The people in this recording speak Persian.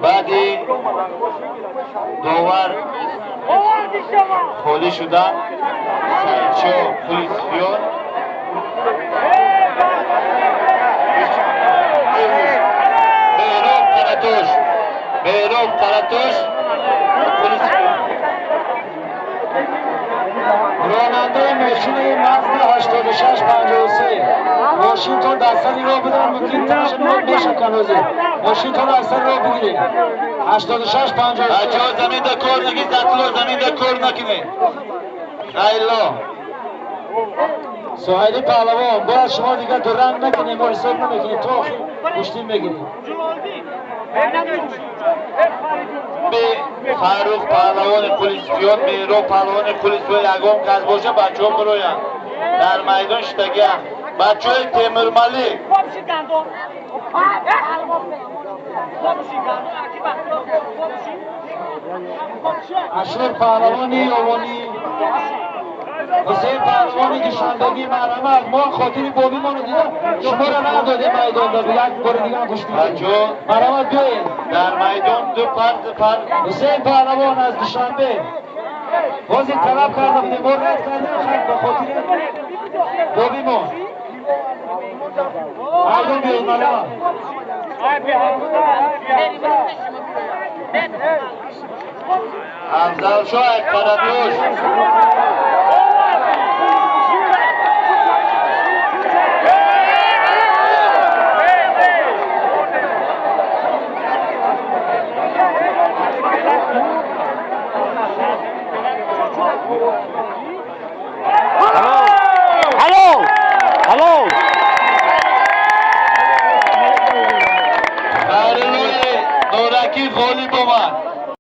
بعدی داور خالی شدن سایچو پولیسیون بهروب قرطوش پولیسیون راننده ماشین مزد 8653 ماشین تو دستانی رو بدن ممکن تنش نمیشه کنوزی ماشین تو دستانی رو بگیرید 8653 بچه‌ها زمین در کار نگید زتلو زمین در کار نکنید خیلی سوهیلی پهلوان باید شما دیگه دو رنگ نکنید ما حساب نمیکنید تو پشتین بگیرید به فاروق پهلوان پولیسیون میرو پهلوان پولیسیون یگام کس باشه بچه ها بروین در میدان شتگه بچه های تیمور ملی اشرف پهلوانی اوانی حسین پهلوانی دوشنبگی مرمت ما خاطر بابی ما رو دیدم شما رو نداده میدان دا یک بار دیگه هم گوش میدید مرمت بیاید در میدان دو پر حسین پهلوان از دوشنبه بازی طلب کرده بودیم ما رد کرده خیلی به خاطر بابی ما میدان بیاید مرمت افضل شاه کراتوش